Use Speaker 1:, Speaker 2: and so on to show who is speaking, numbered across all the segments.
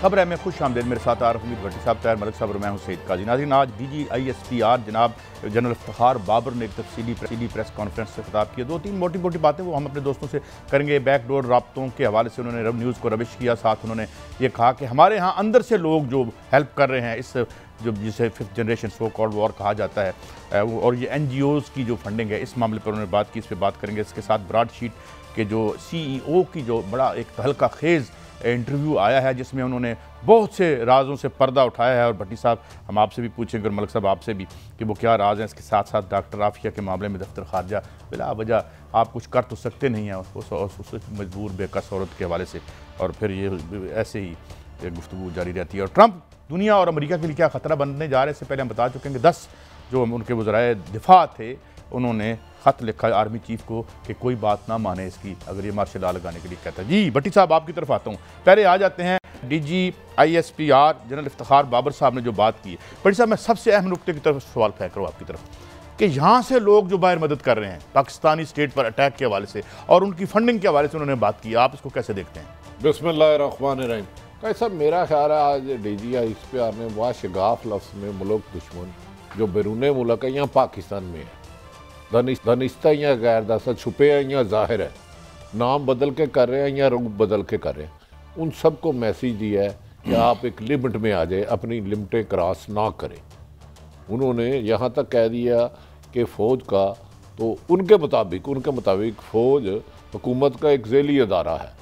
Speaker 1: खबर है मैं खुश आमदेद मेरे साथ आरफ उम्मीद भट्टी साहब, तैयार मलिक साहब और मैं हूं सईद काजी। नाज़रीन, आज DGISPR जनाब जनरल इफ्तिखार बाबर ने एक तफसीली प्रेस कॉन्फ्रेंस से खिताब किया। 2-3 मोटी बातें वो हम अपने दोस्तों से करेंगे। बैकडोर राब्तों के हवाले से उन्होंने न्यूज़ को रविश किया। साथ उन्होंने ये कहा कि हमारे यहाँ अंदर से लोग जो हेल्प कर रहे हैं, इस जो जिसे 5th generation so called war कहा जाता है, और ये NGOs की जो फंडिंग है, इस मामले पर उन्होंने बात की। इस पर बात करेंगे। इसके साथ ब्रॉडशीट के जो CEO की जो बड़ा एक तहलका खेज़ इंटरव्यू आया है, जिसमें उन्होंने बहुत से राज़ों से पर्दा उठाया है। और भट्टी साहब, हम आपसे भी पूछेंगे और मलिक साहब आपसे भी कि वो क्या राज हैं। इसके साथ साथ डॉक्टर आफिया के मामले में दफ्तर खारजा बिला वजह आप कुछ कर तो सकते नहीं हैं उस मजबूर बेकस औरत के हवाले से, और फिर ये ऐसे ही गुफ्तगू जारी रहती है। और ट्रंप दुनिया और अमेरिका के लिए क्या ख़तरा बनने जा रहे हैं, इससे पहले हम बता चुके हैं कि 10 जो उनके वज़राए दिफा थे, उन्होंने ख़त लिखा आर्मी चीफ को कि कोई बात ना माने इसकी, अगर ये मार्शल लॉ लगाने के लिए कहता है। जी भट्टी साहब, आपकी तरफ आता हूँ। पहले आ जाते हैं DGISPR जनरल इफ्तिखार बाबर साहब ने जो बात की है। भट्टी साहब, मैं सबसे अहम नुक्ते की तरफ सवाल फेंक रहा हूँ आपकी तरफ कि यहाँ से लोग जो बाहर मदद कर रहे हैं पाकिस्तानी स्टेट पर अटैक के हवाले से और उनकी फंडिंग के हवाले से उन्होंने बात की, आप इसको कैसे देखते हैं?
Speaker 2: बिस्मिल्लाहिर्रहमानिर्रहीम। कैसा मेरा ख्याल है, आज DGISPR ने वाशगाफ लफ्ज़ में मुल्क दुश्मन जो बैरून मुल्क है, यहाँ पाकिस्तान में है, दानिस्ता या गैर दास्ता, छुपे हैं या ज़ाहिर है, नाम बदल के कर रहे हैं या रूप बदल के कर रहे हैं, उन सबको मैसेज दिया है कि आप एक लिमिट में आ जाए, अपनी लिमिटें क्रॉस ना करें। उन्होंने यहाँ तक कह दिया कि फ़ौज का तो उनके मुताबिक फ़ौज हुकूमत का एक ज़ैली अदारा है।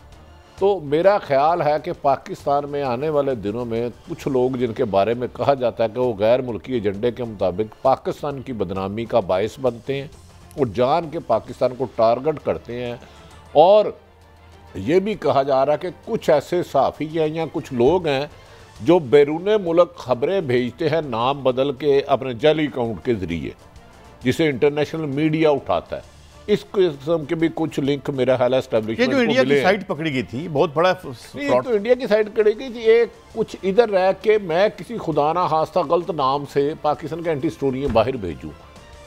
Speaker 2: तो मेरा ख्याल है कि पाकिस्तान में आने वाले दिनों में कुछ लोग जिनके बारे में कहा जाता है कि वो गैर मुल्की एजेंडे के मुताबिक पाकिस्तान की बदनामी का बायस बनते हैं और जान के पाकिस्तान को टारगेट करते हैं। और ये भी कहा जा रहा है कि कुछ ऐसे सहाफ़ी हैं या कुछ लोग हैं जो बैरून मुल्क खबरें भेजते हैं नाम बदल के अपने जाली अकाउंट के ज़रिए, जिसे इंटरनेशनल मीडिया उठाता है। इस किस्म के भी कुछ लिंक मेरा ख्याल है एस्टैब्लिशमेंट को मिले।
Speaker 1: इंडिया की साइड पकड़ी गई थी, बहुत बड़ा
Speaker 2: नहीं, तो इंडिया की साइड पकड़ी गई थी। एक कुछ इधर रह के मैं किसी खुदा ना खास्ता गलत नाम से पाकिस्तान के एंटी स्टोरियाँ बाहर भेजूँ,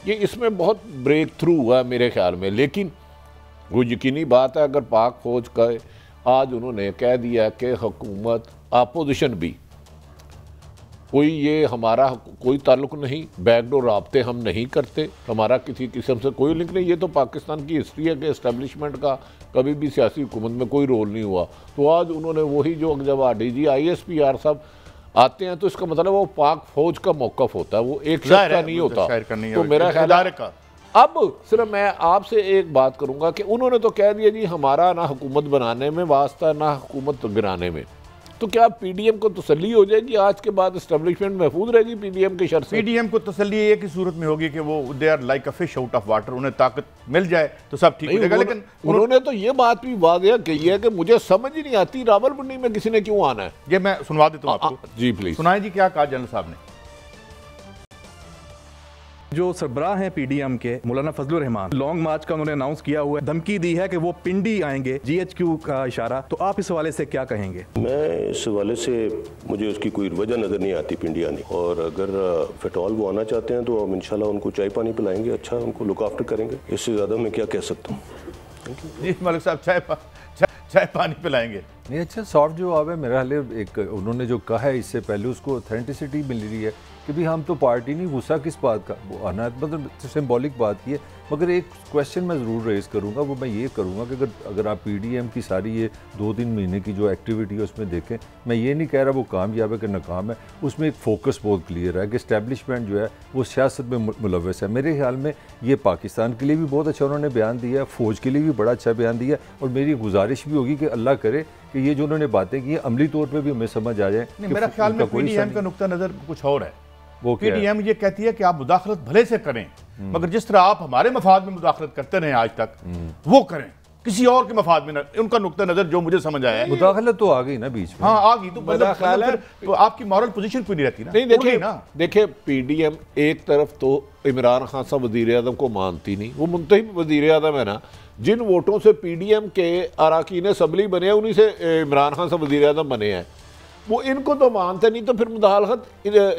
Speaker 2: ये इसमें बहुत ब्रेक थ्रू हुआ है मेरे ख्याल में। लेकिन वो यकीनी बात है, अगर पाक फौज का आज उन्होंने कह दिया कि हुकूमत अपोजिशन भी कोई ये हमारा कोई ताल्लुक़ नहीं, बैकडोर राब्ते हम नहीं करते, हमारा किसी किस्म से कोई लिंक नहीं, ये तो पाकिस्तान की हिस्ट्री है कि इस्टेब्लिशमेंट का कभी भी सियासी हुकूमत में कोई रोल नहीं हुआ। तो आज उन्होंने वही जो जब DGISPR साहब आते हैं तो इसका मतलब वो पाक फौज का मौक़िफ़ होता है, वो एक शख्स का नहीं होता। तो मेरा ख्याल है अब सिर्फ मैं आपसे एक बात करूँगा कि उन्होंने तो कह दिया जी हमारा ना हुकूमत बनाने में वास्ता ना हुकूमत गिराने में, तो क्या PDM को तसल्ली हो जाएगी आज के बाद, एस्टेब्लिशमेंट महफूज रहेगी PDM के शर्त से?
Speaker 1: PDM को तसल्ली एक ही सूरत में होगी कि वो they are like a fish out of water, उन्हें ताकत मिल जाए तो सब ठीक हो जाएगा। लेकिन
Speaker 2: उन्होंने तो ये बात भी वाज़ेह कही है कि मुझे समझ ही नहीं आती रावलपिंडी में किसी ने क्यों आना है।
Speaker 1: ये मैं सुनवा देता हूँ आपको।
Speaker 2: जी प्लीज
Speaker 1: सुनाए जी, क्या कहा जनरल साहब ने?
Speaker 3: जो सरबराह हैं PDM के मौलाना फजलुर रहमान, लॉन्ग मार्च का उन्होंने अनाउंस किया हुआ है, धमकी दी है कि वो पिंडी आएंगे, GHQ का इशारा, तो आप इस हवाले से क्या कहेंगे? मैं
Speaker 4: इस हवाले से मुझे उसकी कोई वजह नज़र नहीं आती पिंडी आने, और अगर फिटॉल वो आना चाहते हैं तो हम इंशाल्लाह उनको चाय पानी पिलाएंगे, अच्छा उनको लुक आफ्टर करेंगे, इससे ज़्यादा मैं क्या कह सकता हूँ।
Speaker 1: जी मलिक साहब, चाय पानी पिलाएंगे?
Speaker 5: नहीं, अच्छा सॉफ्ट जवाब है मेरा हाल। एक उन्होंने जो कहा है इससे पहले उसको ऑथेंटिसिटी मिल रही है कि भी हम तो पार्टी नहीं, गुस्सा किस बात का, वो आना मतलब सिंबॉलिक बात की है। मगर एक क्वेश्चन मैं ज़रूर रेज़ करूँगा, वो मैं ये करूँगा कि अगर आप PDM की सारी ये 2-3 महीने की जो एक्टिविटी है उसमें देखें, मैं ये नहीं कह रहा वो कामयाब है कि नाकाम है, उसमें एक फ़ोकस बहुत क्लियर है कि इस्टेब्लिशमेंट जो है वो सियासत में मुलव्वस है। मेरे ख्याल में ये पाकिस्तान के लिए भी बहुत अच्छा उन्होंने बयान दिया है, फ़ौज के लिए भी बड़ा अच्छा बयान दिया है। और मेरी गुजारिश भी होगी कि अल्लाह करे कि ये जो उन्होंने बातें की अमली तौर पर भी हमें समझ आ जाए।
Speaker 1: मेरा ख्याल में PDM का नुक्ता नज़र कुछ और है।
Speaker 5: वो
Speaker 1: PDM ये कहती है कि आप मुदाखलत भले से करें, मगर जिस तरह आप हमारे मफाद में मुदाखलत करते रहे आज तक, वो करें, किसी और के मफाद में न। उनका नुक्ता नजर जो मुझे समझ आया है,
Speaker 5: मुदाखलत तो आ गई ना बीच में।
Speaker 1: हाँ आ गई, तो मेरा ख्याल है तो आपकी मॉरल पोजीशन कोई नहीं रहती ना।
Speaker 2: नहीं, देखिए PDM एक तरफ तो इमरान खान साहब वज़ीर आज़म को मानती नहीं, वो मुंतहिब वज़ीर आज़म है ना, जिन वोटों से PDM के अरकान असम्बली बने हैं उन्हीं से इमरान खान साहब वज़ीर आज़म बने हैं, वो इनको तो मानते नहीं, तो फिर मुदाखलत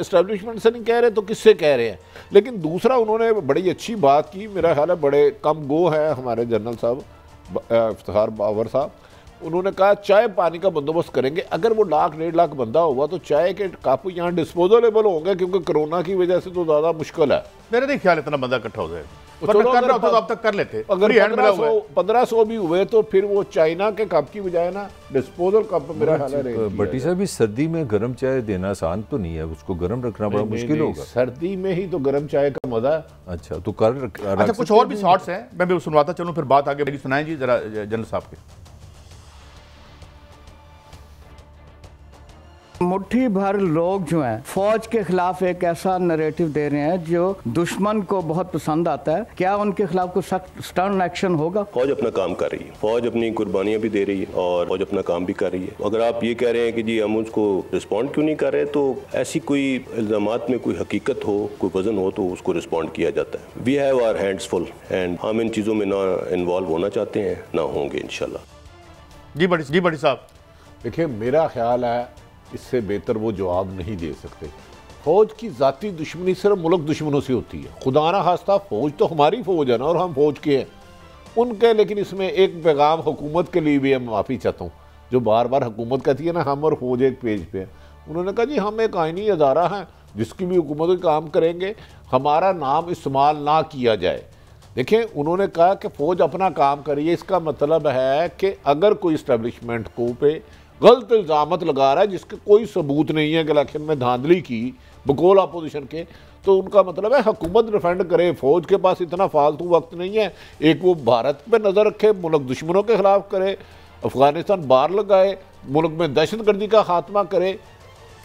Speaker 2: इस्टेब्लिशमेंट से नहीं कह रहे तो किससे कह रहे हैं। लेकिन दूसरा उन्होंने बड़ी अच्छी बात की, मेरा ख्याल है बड़े कम गो है हमारे जनरल साहब इफ्तिखार बाबर साहब, उन्होंने कहा चाय पानी का बंदोबस्त करेंगे। अगर वो 1-1.5 लाख बंदा हुआ तो चाय के कप यहाँ डिस्पोजेबल होंगे, क्योंकि कोरोना की वजह से तो ज़्यादा मुश्किल है।
Speaker 1: मेरा नहीं ख्याल इतना बंदा इकट्ठा हो जाए,
Speaker 2: चलो
Speaker 1: कर रहा होता तो अब तक कर लेते।
Speaker 2: अगर 1500 भी हुए तो फिर वो चाइना के कप की बजाय ना डिस्पोजल कप मेरा ख्याल है।
Speaker 5: भट्टी साहब भी सर्दी में गर्म चाय देना आसान तो नहीं है, उसको गर्म रखना बड़ा मुश्किल होगा।
Speaker 2: सर्दी में ही तो गर्म चाय का मजा है।
Speaker 5: अच्छा तो कर
Speaker 1: अच्छा कुछ और भी शॉर्ट्स हैं, मैं भी सुनवाता चलूँ, फिर बात आगे सुनाएं जी जरा जनरल साहब के।
Speaker 6: मुट्ठी भर लोग जो हैं फौज के खिलाफ एक ऐसा नैरेटिव दे रहे हैं जो दुश्मन को बहुत पसंद आता है। क्या उनके खिलाफ कोई सख्त स्टर्न एक्शन होगा?
Speaker 4: फौज अपना काम कर रही है, फौज अपनी कुर्बानियां भी दे रही है और फौज अपना काम भी कर रही है। अगर आप ये कह रहे हैं कि जी हम उसको रिस्पॉन्ड क्यों नहीं कर रहे, तो ऐसी कोई इल्जामात में कोई हकीकत हो, कोई वजन हो तो उसको रिस्पॉन्ड किया जाता है। We have our hands full and हम इन चीज़ों में ना इन्वॉल्व होना चाहते हैं, ना होंगे इंशाल्लाह।
Speaker 1: जी बड़ी साहब,
Speaker 2: देखिए मेरा ख्याल है इससे बेहतर वो जवाब नहीं दे सकते। फौज की ज़ाती दुश्मनी सिर्फ मुल्क दुश्मनों से होती है, खुदा ना खास्ता फौज तो हमारी फौज है ना, और हम फौज के हैं उनके। लेकिन इसमें एक पैगाम हुकूमत के लिए भी मैं माफ़ी चाहता हूँ, जो बार बार हुकूमत कहती है ना हम और फौज एक पेज पे है। उन्होंने कहा जी हम एक आइनी अदारा हैं जिसकी भी हुकूमत के काम करेंगे, हमारा नाम इस्तेमाल ना किया जाए। देखें उन्होंने कहा कि फ़ौज अपना काम करिए, इसका मतलब है कि अगर कोई इस्टेब्लिशमेंट को पे गलत इल्ज़ामत लगा रहा है जिसके कोई सबूत नहीं है कि इलेक्शन में धांधली की बकौल अपोजिशन के, तो उनका मतलब है हुकूमत डिफेंड करे। फौज के पास इतना फालतू वक्त नहीं है, एक वो भारत पे नज़र रखे, मुल्क दुश्मनों के खिलाफ करे, अफगानिस्तान बाहर लगाए, मुल्क में दहशतगर्दी का खात्मा करे,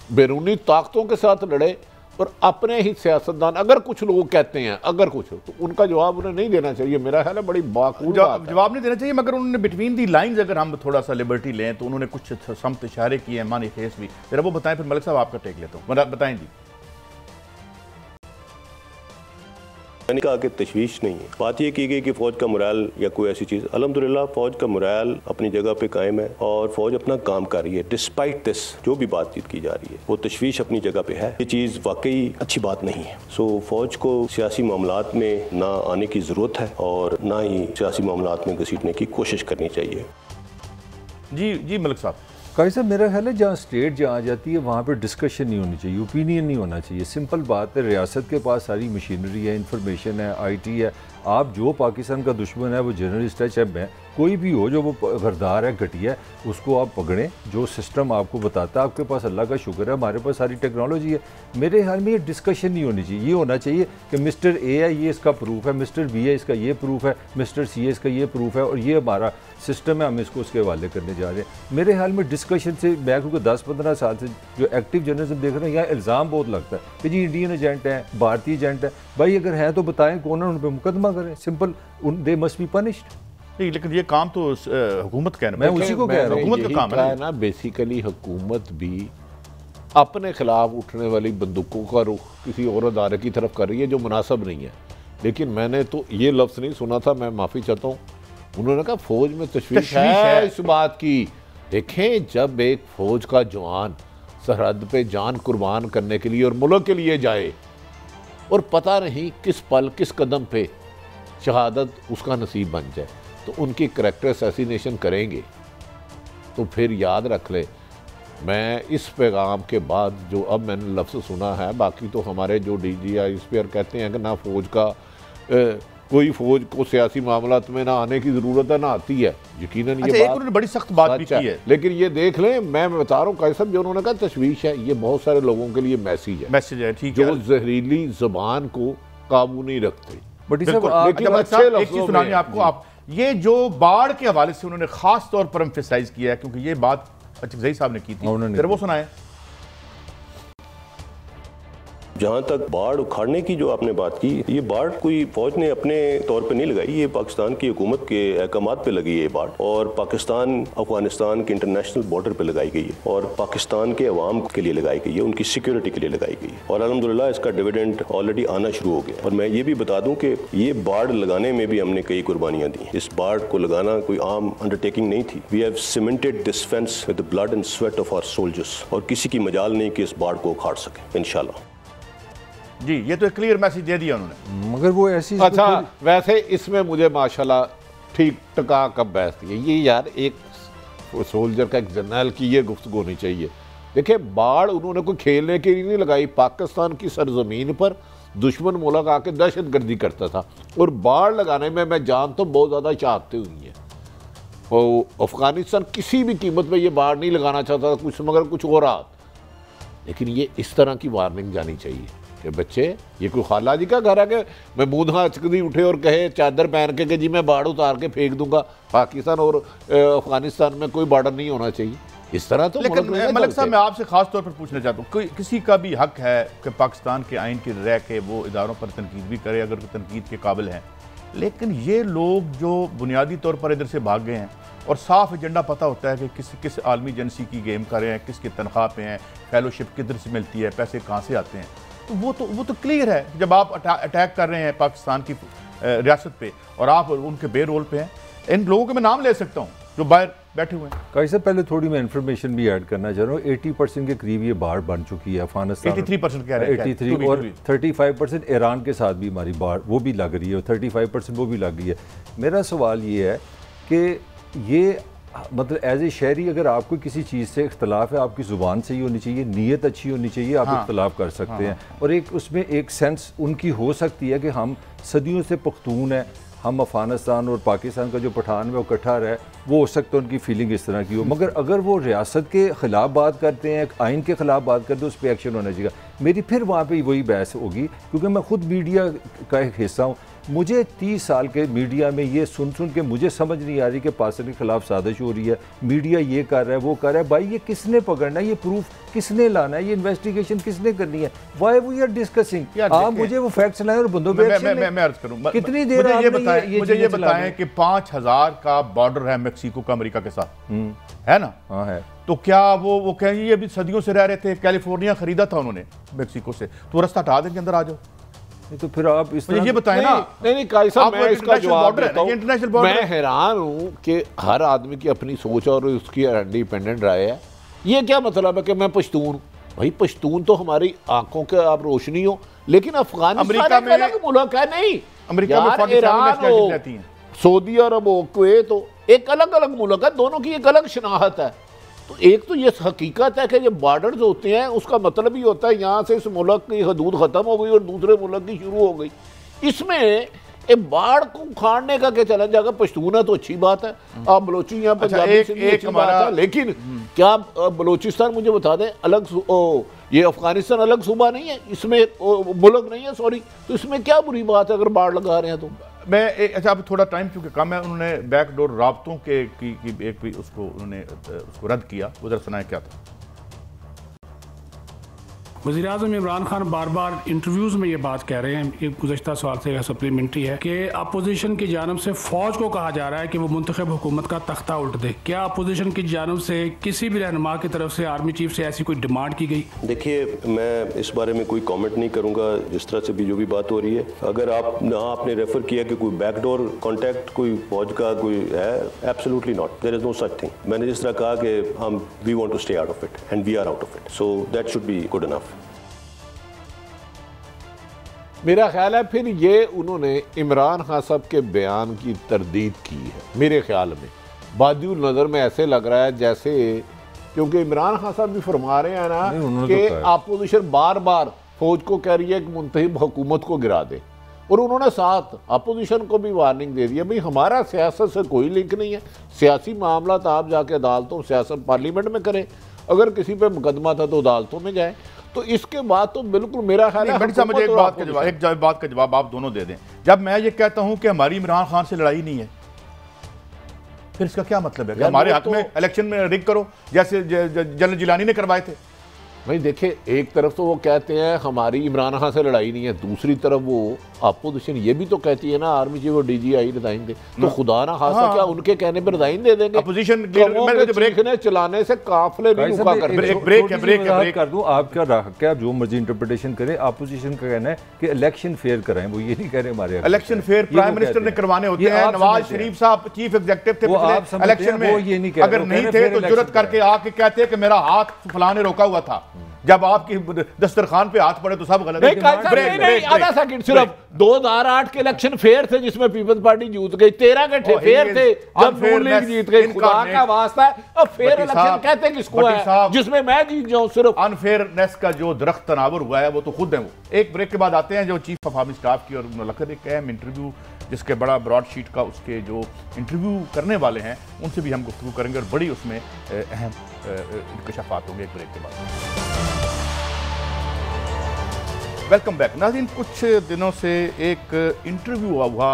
Speaker 2: बैरूनी ताकतों के साथ लड़े, और अपने ही सियासतदान अगर कुछ लोग कहते हैं अगर कुछ तो उनका जवाब उन्हें नहीं देना चाहिए। मेरा ख्याल है बड़ी बाकूल
Speaker 1: जवाब नहीं देना चाहिए, मगर उन्होंने बिटवीन दी लाइंस अगर हम थोड़ा सा लिबर्टी लें तो उन्होंने कुछ समत इशारे किए हैं, मानी फेस भी, जरा वो बताएं, फिर मलिक साहब आपका टेक लेता हूँ, बताएं जी।
Speaker 4: मैंने कहा कि तशवीश नहीं है, बात यह की गई कि फ़ौज का मोराल या कोई ऐसी चीज़, अल्हम्दुलिल्लाह फ़ौज का मोराल अपनी जगह पे कायम है और फ़ौज अपना काम कर रही है। डिस्पाइट दिस जो भी बातचीत की जा रही है वो तशवीश अपनी जगह पे है, ये चीज़ वाकई अच्छी बात नहीं है। सो फ़ौज को सियासी मामलात में ना आने की ज़रूरत है और ना ही सियासी मामलात में घसीटने की कोशिश करनी चाहिए।
Speaker 1: जी मलिक साहब।
Speaker 5: काजी साहब मेरा ख्याल है जहाँ स्टेट जहाँ आ जाती है वहाँ पे डिस्कशन नहीं होनी चाहिए, ओपिनियन नहीं होना चाहिए। सिंपल बात है, रियासत के पास सारी मशीनरी है, इंफॉर्मेशन है, आईटी है। आप जो पाकिस्तान का दुश्मन है वो जर्नलिस्ट है, चाहे मैं कोई भी हो जो वो गरदार है, घटिया है, उसको आप पकड़ें। जो सिस्टम आपको बताता है, आपके पास अल्लाह का शुक्र है हमारे पास सारी टेक्नोलॉजी है। मेरे ख्याल में ये डिस्कशन नहीं होनी चाहिए। ये होना चाहिए कि मिस्टर ए है ये इसका प्रूफ है, मिस्टर बी है इसका ये प्रूफ है, मिस्टर सी है इसका ये प्रूफ है, और ये हमारा सिस्टम है, हम इसको उसके हवाले करने जा रहे हैं। मेरे ख्याल में डिस्कशन से मैं क्योंकि 10-15 साल से जो एक्टिव जर्नलिज्म देख रहे हैं, यहाँ इल्ज़ाम बहुत लगता है कि जी इंडियन एजेंट है, भारतीय एजेंट है। भाई अगर है तो बताएं कौन है, उन पर मुकदमा करें, simple, they must be punished.
Speaker 1: नहीं, लेकिन ये काम तो हुकूमत कह रहा
Speaker 5: है, मैं उसी को कह रहा हूँ,
Speaker 1: हुकूमत का काम है
Speaker 2: ना। बेसिकली हुकूमत भी अपने खिलाफ उठने वाली बंदूकों का रुख किसी और अदारे की तरफ कर रही है जो मुनासिब नहीं है। लेकिन मैंने तो ये लफ्ज़ नहीं सुना था, मैं माफ़ी चाहता हूँ। उन्होंने कहा फौज में तशवीश है इस बात की। देखें जब एक फौज का जवान सरहद पे जान कुर्बान करने के लिए और मुल्क के लिए जाए और पता नहीं किस पल किस कदम पे शहादत उसका नसीब बन जाए, तो उनकी करैक्टर असैसिनेशन करेंगे तो फिर याद रख ले। मैं इस पैगाम के बाद जो अब मैंने लफ्ज़ सुना है, बाकी तो हमारे जो DGI कहते हैं कि ना फौज का कोई फौज को सियासी मामलात में ना आने की ज़रूरत है ना आती है, यकीनन ये बात
Speaker 1: उन्होंने बड़ी सख्त बात भी की है।
Speaker 2: लेकिन ये देख लें, मैं बता रहा हूँ कैसा जो उन्होंने कहा तशवीश है, ये बहुत सारे लोगों के लिए मैसेज है
Speaker 1: ठीक है,
Speaker 2: जो जहरीली ज़बान को काबू नहीं रखते।
Speaker 5: बट
Speaker 1: लेकिन एक चीज़ सुनानी आपको, आप ये जो बाढ़ के हवाले से उन्होंने खास तौर पर एम्फेसाइज किया है, क्योंकि ये बात अचकज़ई साहब ने की थी, फिर वो सुनाए।
Speaker 4: जहाँ तक बाढ़ उखाड़ने की जो आपने बात की, ये बाढ़ कोई फौज ने अपने तौर पे नहीं लगाई, ये पाकिस्तान की हुकूमत के अहकामात पे लगी है ये बाढ़, और पाकिस्तान अफगानिस्तान के इंटरनेशनल बॉर्डर पे लगाई गई है और पाकिस्तान के अवाम के लिए लगाई गई है, उनकी सिक्योरिटी के लिए लगाई गई है, और अल्हम्दुलिल्लाह इसका डिविडेंड ऑलरेडी आना शुरू हो गया। और मैं ये भी बता दूं कि ये बाढ़ लगाने में भी हमने कई कुर्बानियाँ दी। इस बाढ़ को लगाना कोई आम अंडरटेकिंग नहीं थी। We have cemented this fence with the blood and sweat of our soldiers, और किसी की मजाल नहीं कि इस बाढ़ को उखाड़ सके इंशाल्लाह।
Speaker 1: जी, ये तो एक क्लियर मैसेज दे दिया उन्होंने,
Speaker 5: मगर वो ऐसी
Speaker 2: अच्छा वैसे इसमें मुझे माशाल्लाह ठीक टका कब बहस है ये यार, एक सोल्जर का, एक जर्नल की ये गुफ्तगू होनी चाहिए। देखिए, बाढ़ उन्होंने कोई खेलने के लिए नहीं लगाई, पाकिस्तान की सरजमीन पर दुश्मन मुल्क आके दहशतगर्दी करता था, और बाढ़ लगाने में मैं जानता हूँ बहुत ज़्यादा चाहते हुई है। और अफगानिस्तान किसी भी कीमत पर यह बाढ़ नहीं लगाना चाहता था, कुछ मगर कुछ हो रहा। लेकिन ये इस तरह की वार्निंग जानी चाहिए कि बच्चे, ये कोई खाला जी का घर है कि मैं मूंधा अचकदी उठे और कहे चादर पहन के कि जी मैं बाढ़ उतार के फेंक दूंगा। पाकिस्तान और अफगानिस्तान में कोई बॉर्डर नहीं होना चाहिए, इस तरह तो।
Speaker 1: लेकिन मलिक साहब, मैं आपसे खास तौर पर पूछना चाहता हूँ, कोई किसी का भी हक है कि पाकिस्तान के आइन की रह के वो इदारों पर तनकीद भी करे अगर वो तनकीद के काबिल हैं, लेकिन ये लोग जो बुनियादी तौर पर इधर से भाग गए हैं और साफ एजेंडा पता होता है कि किस आलमी एजेंसी की गेम कर रहे हैं, किसकी तनख्वाह पे हैं, फेलोशिप किधर से मिलती है, पैसे कहाँ से आते हैं, तो वो तो क्लियर है। जब आप अटैक कर रहे हैं पाकिस्तान की रियासत पे और आप उनके बेरोल पे हैं, इन लोगों के मैं नाम ले सकता हूँ जो बाहर बैठे हुए हैं।
Speaker 5: काजी साहब, पहले थोड़ी मैं इन्फॉर्मेशन भी ऐड करना चाह रहा हूँ। 80% के करीब ये बाढ़ बन चुकी है अफगानिस्तान,
Speaker 1: 83% कह रहे हैं,
Speaker 5: 83 और 35% ईरान के साथ भी हमारी बाढ़ वो भी लग रही है, और 35% वो भी लग रही है। मेरा सवाल ये है कि ये मतलब एज ए शहरी अगर आपको किसी चीज़ से इख्तलाफ है, आपकी ज़ुबान सही होनी चाहिए, नीयत अच्छी होनी चाहिए, आप इख्तलाफ कर सकते हैं, और एक उसमें एक सेंस उनकी हो सकती है कि हम सदियों से पख्तून हैं, हम अफगानिस्तान और पाकिस्तान का जो पठान में वो इकट्ठा रहे, वो हो सकता है उनकी फीलिंग इस तरह की हो। मगर अगर वो रियासत के ख़िलाफ़ बात करते हैं, आइन के ख़िलाफ़ बात करते हैं, उस पर एक्शन होना चाहिए। मेरी फिर वहाँ पे वही बहस होगी, क्योंकि मैं खुद मीडिया का एक हिस्सा हूँ। मुझे 30 साल के मीडिया में ये सुन के मुझे समझ नहीं आ रही कि पाकिस्तान के खिलाफ साजिश हो रही है, मीडिया ये कर रहा है, वो कर रहा है। भाई, ये किसने पकड़ना है, ये प्रूफ किसने लाना है, ये इन्वेस्टिगेशन किसने करनी है? Why we are discussing? आप मुझे वो फैक्ट्स लाएं और बंदों पे
Speaker 1: मैं अर्ज करूं,
Speaker 5: कितनी देर
Speaker 1: मुझे ये बताएं कि 5000 का बॉर्डर है मेक्सिको का अमेरिका के साथ, है ना?
Speaker 5: हाँ है।
Speaker 1: तो क्या वो कहें ये अभी सदियों से रह रहे थे, कैलिफोर्निया खरीदा था उन्होंने मेक्सिको से, तो रास्ता हटा देंगे, अंदर आ जाओ।
Speaker 5: तो फिर आप इस तरह
Speaker 1: ये बताएं ना।
Speaker 2: नहीं काजी साहब, मैं इसका जवाब देता हूं।
Speaker 1: इंटरनेशनल बॉर्डर,
Speaker 2: मैं हैरान हूं कि हर आदमी की अपनी सोच और उसकी इंडिपेंडेंट राय है। ये क्या मतलब है कि मैं पश्तून हूं? भाई, पश्तून तो हमारी आंखों के आप रोशनी हो, लेकिन अफगानिस्तान एक अलग मुल्क है। नहीं,
Speaker 1: अमेरिका में
Speaker 2: ईरान हो, सऊदी अरब हो, कुवैत हो, एक अलग अलग मुल्क है, दोनों की एक अलग शनाख्त है। तो एक तो ये हकीकत है कि जब बॉर्डर्स होते हैं उसका मतलब ही होता है यहाँ से इस मुल्क की हदूद ख़त्म हो गई और दूसरे मुल्क की शुरू हो गई। इसमें एक बाढ़ को उखाड़ने का क्या चैलेंज आएगा? पश्तून है तो अच्छी बात है, आप बलोची यहाँ पंजाबी से भी अच्छी बात है, लेकिन क्या बलोचिस्तान मुझे बता दें अलग ये अफगानिस्तान अलग सूबा नहीं है, इसमें मुल्क नहीं है, सॉरी, तो इसमें क्या बुरी बात है अगर बाढ़ लगा रहे हैं तो?
Speaker 1: मैं अच्छा, अब थोड़ा टाइम चूँकि कम है, उन्होंने बैकडोर राब्तों के की एक भी उसको उन्होंने उसको रद्द किया, उधर सुनाए क्या था?
Speaker 7: वज़ीर-ए-आज़म इमरान खान बार बार इंटरव्यूज़ में ये बात कह रहे हैं, एक गुज़श्ता सवाल से सप्लीमेंट्री है, कि अपोजिशन की जानब से फ़ौज को कहा जा रहा है कि वो मुंतखब हुकूमत का तख्ता उल्ट दे। क्या अपोजिशन की जानब से किसी भी रहनुमा की तरफ से आर्मी चीफ से ऐसी कोई डिमांड की गई?
Speaker 4: देखिए, मैं इस बारे में कोई कॉमेंट नहीं करूँगा जिस तरह से भी जो भी बात हो रही है। अगर आपने रेफर किया कि कोई बैकडोर कॉन्टैक्ट कोई फौज का कोई है, absolutely not, there is no such thing. मैंने जिस तरह कहा कि हम we want to stay out of it and we are out of it, so that should be good enough.
Speaker 2: मेरा ख्याल है फिर ये उन्होंने इमरान खान साहब के बयान की तरदीद की है। मेरे ख्याल में बादियुल नज़र में ऐसे लग रहा है जैसे, क्योंकि इमरान खान साहब भी फरमा रहे हैं ना कि अपोजिशन बार बार फौज को कह रही है कि मुंतखब हुकूमत को गिरा दे, और उन्होंने साथ अपोजिशन को भी वार्निंग दे दी है, भाई हमारा सियासत से कोई लिंक नहीं है, सियासी मामला तो आप जाके अदालतों, सियासत पार्लियामेंट में करें, अगर किसी पे मुकदमा था तो अदालतों में जाए। तो इसके बाद तो बिल्कुल मेरा ख्याल है,
Speaker 1: मुझे एक बात का जवाब आप दोनों दे दें। जब मैं ये कहता हूं कि हमारी इमरान खान से लड़ाई नहीं है, फिर इसका क्या मतलब है? कि हमारे हक में इलेक्शन में रिग करो जैसे जनरल जिलानी ने करवाए थे?
Speaker 2: भाई देखिए, एक तरफ तो वो कहते हैं हमारी इमरान खान से लड़ाई नहीं है, दूसरी तरफ वो अपोजिशन ये भी तो कहती है ना आर्मी चीफ और डीजीआई रिजाइन दे, तो खुदा ना खासा क्या उनके कहने पर रिजाइन दे देंगे?
Speaker 1: अपोजिशन
Speaker 2: चलाने से काफिले नहीं रुका करते।
Speaker 5: ब्रेक कर दूं, आप क्या जो मर्जी इंटरप्रिटेशन करें, अपोजिशन का कहना है कि इलेक्शन फेयर कराएं, वो ये नहीं कह रहे हमारे
Speaker 1: इलेक्शन फेयर प्राइम मिनिस्टर ने करवाने होते हैं। नवाज शरीफ साहब चीफ एग्जीक्यूटिव थे इलेक्शन में, अगर नहीं थे तो जुर्रत करके आके कहते हैं कि मेरा हाथ फलाने रोका हुआ था, जब आपकी दस्तरखान पे हाथ पड़े तो सब गलत है।
Speaker 2: नहीं, आधा सेकंड सिर्फ 2008 के इलेक्शन फेयर थे जिसमें पीपल्स पार्टी जीत गई, 13 घंटे फेयर थे जब नून लीग जीत गई। खुदा का वास्ता है, अब फेयर इलेक्शन कहते किसको है जिसमें मैं जीत जाऊं? सिर्फ
Speaker 1: अनफेयरनेस का जो दरख्त तनावर हुआ है वो तो खुद है। वो एक ब्रेक के बाद आते हैं जो चीफ ऑफ आर्मी स्टाफ की और मुलाकात एक अहम इंटरव्यू जिसके बड़ा ब्रॉडशीट का उसके जो इंटरव्यू करने वाले हैं उनसे भी हम गुफ्तगू करेंगे और बड़ी उसमें अहम इंकशाफात होंगे एक ब्रेक के बाद। वेलकम बैक नाज़रीन, कुछ दिनों से एक इंटरव्यू हुआ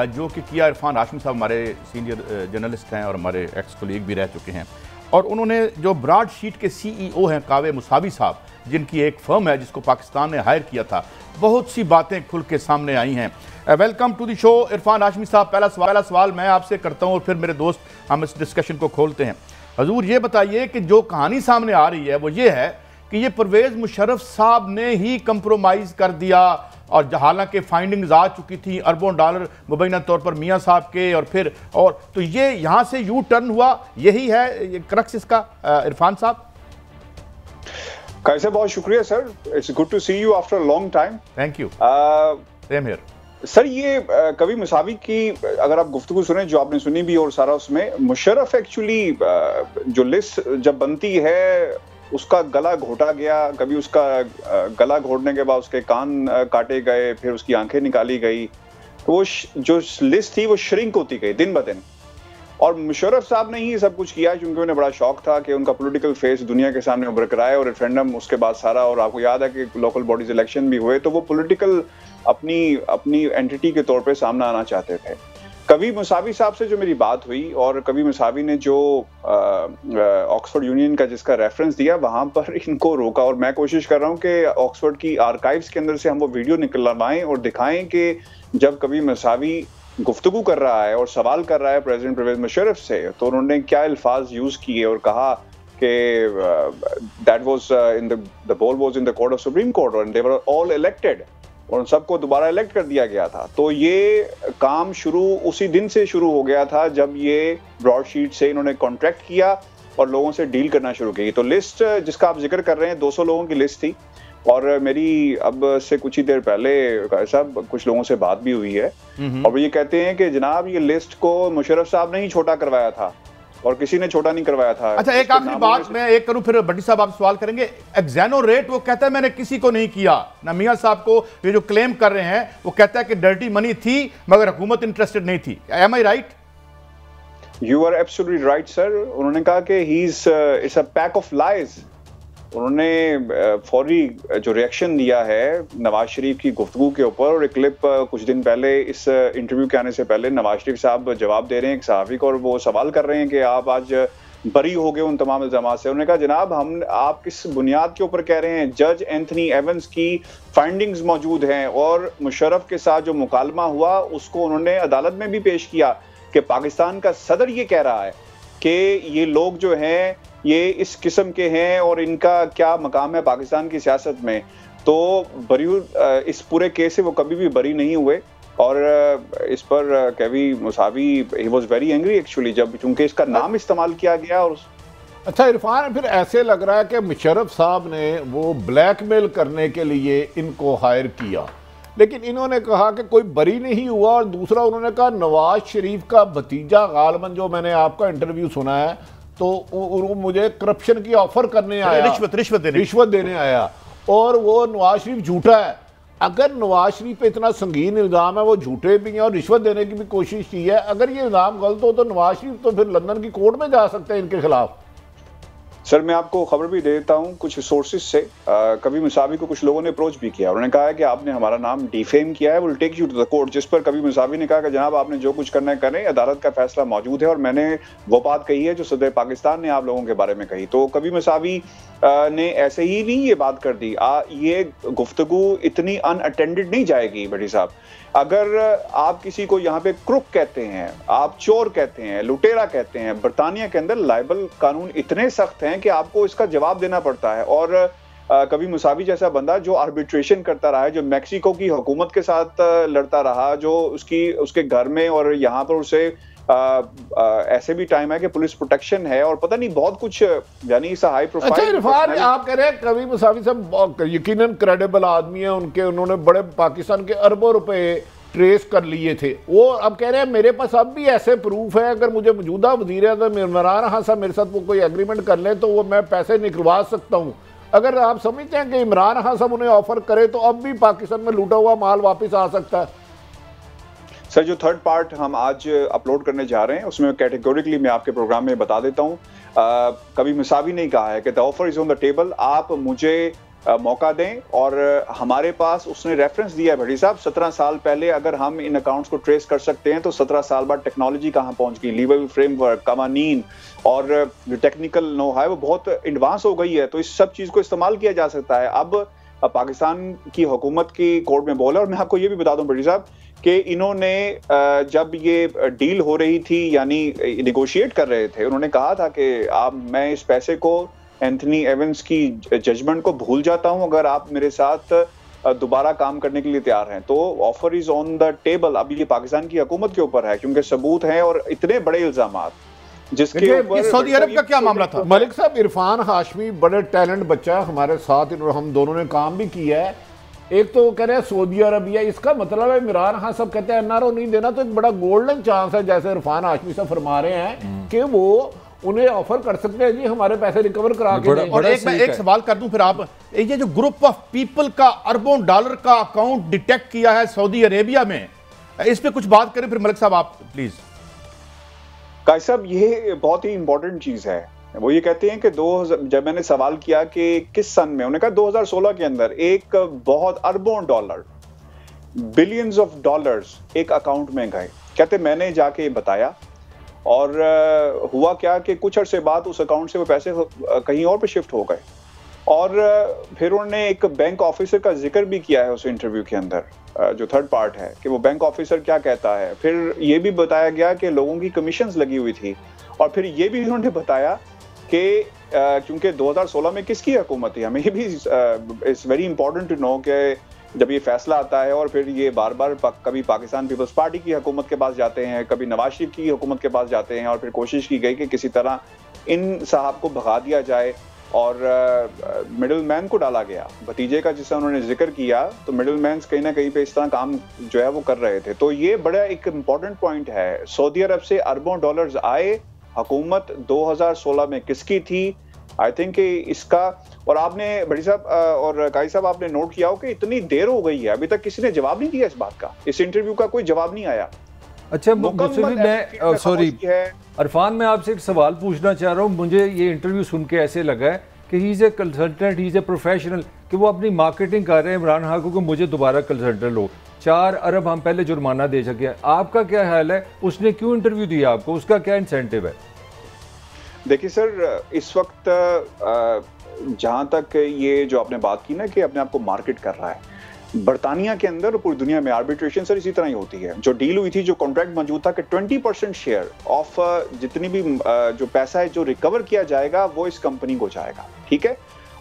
Speaker 1: जो कि किया इरफान हाशमी साहब हमारे सीनियर जर्नलिस्ट हैं और हमारे एक्स कोलीग भी रह चुके हैं, और उन्होंने जो ब्रॉडशीट के CEO हैं कावे मुसावी साहब, जिनकी एक फर्म है जिसको पाकिस्तान ने हायर किया था, बहुत सी बातें खुल के सामने आई हैं। Welcome to the show Irfan Hashmi साहब। पहला सवाल मैं आपसे करता हूं और फिर मेरे दोस्त हम इस डिस्कशन को खोलते हैं। हजूर ये बताइए कि जो कहानी सामने आ रही है वो ये है कि ये परवेज़ मुशर्रफ साहब ने ही कंप्रोमाइज़ कर दिया, और हालांकि फाइंडिंग्स आ चुकी थी अरबों डॉलर मुबैना तौर पर मियाँ साहब के, और फिर और तो ये यहाँ से यू टर्न हुआ, यही है क्रक्स इसका इरफान साहब?
Speaker 8: कैसे, बहुत शुक्रिया sir, it's good to see you after a long time.
Speaker 1: Thank you, same here
Speaker 8: sir. ये कभी मुसावी की अगर आप गुफ्तगू सुने जो आपने सुनी भी और सारा उसमें मुशर्रफ एक्चुअली जो लिस्ट जब बनती है उसका गला घोटा गया, कभी उसका गला घोटने के बाद उसके कान काटे गए, फिर उसकी आंखें निकाली गई, तो वो जो लिस्ट थी वो श्रिंक होती गई दिन ब दिन। और मुशर्रफ साहब ने ही सब कुछ किया क्योंकि उन्हें बड़ा शौक था कि उनका पॉलिटिकल फेस दुनिया के सामने उभर कर आए, और रेफरेंडम उसके बाद सारा, और आपको याद है कि लोकल बॉडीज इलेक्शन भी हुए, तो वो पॉलिटिकल अपनी एंटिटी के तौर पे सामने आना चाहते थे। कभी मुसावी साहब से जो मेरी बात हुई, और कभी मुसावी ने जो ऑक्सफोर्ड यूनियन का जिसका रेफरेंस दिया वहां पर इनको रोका, और मैं कोशिश कर रहा हूं कि ऑक्सफोर्ड की आर्काइव्स के अंदर से हम वो वीडियो निकलवाएं और दिखाएं कि जब कभी मुसावी गुफ्तगू कर रहा है और सवाल कर रहा है प्रेसिडेंट परवेज मुशर्रफ से, तो उन्होंने क्या अल्फाज यूज किए और कहा कि that was in the ball was in the court of supreme court and they were all elected, और उन सबको दोबारा इलेक्ट कर दिया गया था। तो ये काम शुरू उसी दिन से शुरू हो गया था जब ये ब्रॉडशीट से इन्होंने कॉन्ट्रैक्ट किया और लोगों से डील करना शुरू की। तो लिस्ट जिसका आप जिक्र कर रहे हैं 200 लोगों की लिस्ट थी, और मेरी अब से कुछ ही देर पहले साहब कुछ लोगों से बात भी हुई है, और वो ये कहते हैं कि जनाब ये लिस्ट को मुशर्रफ साहब ने ही छोटा करवाया था और किसी ने छोटा नहीं करवाया था।
Speaker 1: अच्छा, एक आखिरी बात मैं एक करूं, फिर भट्टी साहब आप सवाल करेंगे। एक्सोनरेट वो कहता है मैंने किसी को नहीं किया, ना मियां साहब को ये जो क्लेम कर रहे हैं वो कहता है कि डर्टी मनी थी मगर हुकूमत इंटरेस्टेड नहीं थी। Am I right?
Speaker 8: You are absolutely right sir. उन्होंने कहा कि he is it's a pack of lies. उन्होंने फौरी जो रिएक्शन दिया है नवाज शरीफ की गुफ्तगू के ऊपर, और एक क्लिप कुछ दिन पहले इस इंटरव्यू के आने से पहले नवाज शरीफ साहब जवाब दे रहे हैं एक सहाफ़ी को, और वो सवाल कर रहे हैं कि आप आज बरी हो गए उन तमाम इल्ज़ामात से। उन्होंने कहा जनाब आप किस बुनियाद के ऊपर कह रहे हैं? जज एंथनी एवंस की फाइंडिंग्स मौजूद हैं, और मुशर्रफ के साथ जो मुकालमा हुआ उसको उन्होंने अदालत में भी पेश किया कि पाकिस्तान का सदर ये कह रहा है कि ये लोग जो हैं ये इस किस्म के हैं और इनका क्या मकाम है पाकिस्तान की सियासत में। तो बरी इस पूरे केस से वो कभी भी बरी नहीं हुए, और इस पर कभी Musavi he was very angry actually जब चूंकि इसका नाम इस्तेमाल किया गया। और
Speaker 2: अच्छा इरफान, फिर ऐसे लग रहा है कि मुशर्रफ साहब ने वो ब्लैकमेल करने के लिए इनको हायर किया, लेकिन इन्होंने कहा कि कोई बरी नहीं हुआ, और दूसरा उन्होंने कहा नवाज शरीफ का भतीजा गालबन, जो मैंने आपका इंटरव्यू सुना है, तो मुझे करप्शन की ऑफर करने आया, रिश्वत देने आया, और वो नवाज शरीफ झूठा है। अगर नवाज शरीफ पे इतना संगीन इल्ज़ाम है, वो झूठे भी हैं और रिश्वत देने की भी कोशिश की है, अगर ये इल्ज़ाम गलत हो तो नवाज शरीफ तो फिर लंदन की कोर्ट में जा सकते हैं इनके खिलाफ।
Speaker 8: सर मैं आपको खबर भी दे देता हूँ कुछ सोर्सेज से। कभी मुसावी को कुछ लोगों ने अप्रोच भी किया, उन्होंने कहा है कि आपने हमारा नाम डिफेम किया है, will take you to the court. जिस पर कभी मुसावी ने कहा कि जनाब आपने जो कुछ करना है करें, अदालत का फैसला मौजूद है, और मैंने वो बात कही है जो सदर पाकिस्तान ने आप लोगों के बारे में कही। तो कभी मुसावी ने ऐसे ही नहीं ये बात कर दी। ये गुफ्तगू इतनी अनअटेंडेड नहीं जाएगी भट्टी साहब। अगर आप किसी को यहाँ पे क्रुक कहते हैं, आप चोर कहते हैं, लुटेरा कहते हैं, बरतानिया के अंदर लाइबल कानून इतने सख्त हैं कि आपको इसका जवाब देना पड़ता है। और कभी मुसावी जैसा बंदा जो आर्बिट्रेशन करता रहा है, जो मैक्सिको की हुकूमत के साथ लड़ता रहा, जो उसके घर में और यहाँ पर उसे ऐसे भी टाइम है कि पुलिस प्रोटेक्शन है और पता नहीं बहुत कुछ, यानी इस हाई प्रोफाइल।
Speaker 2: अच्छा इरफान, आप कह रहे हैं कवी मुसावी साहब यकीनन क्रेडिबल आदमी है, उन्होंने बड़े पाकिस्तान के अरबों रुपए ट्रेस कर लिए थे, वो अब कह रहे हैं मेरे पास अब भी ऐसे प्रूफ है, अगर मुझे मौजूदा वज़ीर-ए-आज़म इमरान खान साहब मेरे साथ वो कोई एग्रीमेंट कर ले तो वो मैं पैसे निकलवा सकता हूँ। अगर आप समझते हैं कि इमरान खान साहब उन्हें ऑफर करे तो अब भी पाकिस्तान में लूटा हुआ माल वापस आ सकता है?
Speaker 8: सर, जो थर्ड पार्ट हम आज अपलोड करने जा रहे हैं उसमें कैटेगोरिकली मैं आपके प्रोग्राम में बता देता हूँ। कभी मुसावी नहीं कहा है कि the offer is on the table, आप मुझे मौका दें। और हमारे पास उसने रेफरेंस दिया है भट्टी साहब, 17 साल पहले अगर हम इन अकाउंट्स को ट्रेस कर सकते हैं तो 17 साल बाद टेक्नोलॉजी कहाँ पहुंच गई, लीगल फ्रेमवर्क, कवानीन और जो टेक्निकल नो है वो बहुत एडवांस हो गई है, तो इस सब चीज़ को इस्तेमाल किया जा सकता है। अब पाकिस्तान की हुकूमत की कोर्ट में बोला, और मैं आपको ये भी बता दूं भट्टी साहब कि इन्होंने जब ये डील हो रही थी यानी निगोशिएट कर रहे थे, उन्होंने कहा था कि मैं इस पैसे को एंथनी एवंस की जजमेंट को भूल जाता हूं अगर आप मेरे साथ दोबारा काम करने के लिए तैयार हैं। तो offer is on the table. अब ये पाकिस्तान की हुकूमत के ऊपर है क्योंकि सबूत हैं और इतने बड़े इल्जामात जिसके ऊपर।
Speaker 1: सऊदी अरब का क्या मामला था?
Speaker 2: मलिक साहब, इरफान हाशमी बड़े टैलेंट बच्चा है, हमारे साथ हम दोनों ने काम भी किया है। एक तो कह रहे हैं सऊदी अरबिया, इसका मतलब है इमरान खान साहब कहते हैं एनआरओ नहीं देना, तो एक बड़ा गोल्डन चांस है, जैसे इरफान हाशमी साहब फरमा रहे हैं कि वो उन्हें ऑफर कर सकते हैं जी हमारे पैसे रिकवर करा के।
Speaker 1: और एक सवाल कर दूं फिर आप, ये जो ग्रुप ऑफ पीपल का अरबों डॉलर का अकाउंट डिटेक्ट किया है सऊदी अरेबिया में, इस पे कुछ बात करें फिर मलिक साहब आप प्लीज।
Speaker 8: कायद साहब, ये बहुत ही इंपॉर्टेंट चीज है। वो ये कहते हैं कि जब मैंने सवाल किया कि किस सन में, उन्होंने कहा 2016 के अंदर एक बहुत अरबों डॉलर, बिलियंस ऑफ डॉलर्स एक अकाउंट में गए। कहते मैंने जाके बताया और हुआ क्या कि कुछ अरसे बाद उस अकाउंट से वो पैसे कहीं और पे शिफ्ट हो गए। और फिर उन्होंने एक बैंक ऑफिसर का जिक्र भी किया है उस इंटरव्यू के अंदर, जो थर्ड पार्ट है कि वो बैंक ऑफिसर क्या कहता है। फिर ये भी बताया गया कि लोगों की कमीशंस लगी हुई थी, और फिर ये भी उन्होंने बताया कि क्योंकि 2016 में किसकी हुकूमत थी, हमें भी it's very important to know कि जब ये फैसला आता है और फिर ये बार बार कभी पाकिस्तान पीपल्स पार्टी की हुकूमत के पास जाते हैं, कभी नवाज शरीफ की हुकूमत के पास जाते हैं, और फिर कोशिश की गई कि किसी तरह इन साहब को भगा दिया जाए और मिडिल मैन को डाला गया, भतीजे का जिसका उन्होंने जिक्र किया। तो मिडिल मैन कहीं ना कहीं पे इस तरह काम जो है वो कर रहे थे। तो ये बड़ा एक इम्पॉर्टेंट पॉइंट है। सऊदी अरब से अरबों डॉलर्स आए, हुकूमत 2016 में किसकी थी, आई थिंक इसका। और आपने भट्टी साहब और काई साहब आपने नोट किया हो कि इतनी देर हो गई है, अभी तक किसी ने जवाब नहीं दिया इस बात का, इस इंटरव्यू का कोई जवाब नहीं आया।
Speaker 5: अच्छा, मैं सॉरी अरफान, मैं आपसे एक सवाल पूछना चाह रहा हूँ। मुझे ये इंटरव्यू सुन के ऐसे लगा है कि he is a consultant, he is a professional, कि वो अपनी मार्केटिंग कर रहे हैं इमरान खान को, मुझे दोबारा कंसल्टेंट हो, 4 अरब हम पहले जुर्माना दे सके। आपका क्या ख्याल है, उसने क्यों इंटरव्यू दिया आपको, उसका क्या इंसेंटिव है?
Speaker 8: देखिए सर, इस वक्त जहां तक ये जो आपने बात की ना कि अपने आप को मार्केट कर रहा है, बरतानिया के अंदर और पूरी दुनिया में आर्बिट्रेशन सर इसी तरह ही होती है। जो डील हुई थी, जो कॉन्ट्रैक्ट मौजूद था कि 20% शेयर ऑफ जितनी भी जो पैसा है जो रिकवर किया जाएगा वो इस कंपनी को जाएगा, ठीक है।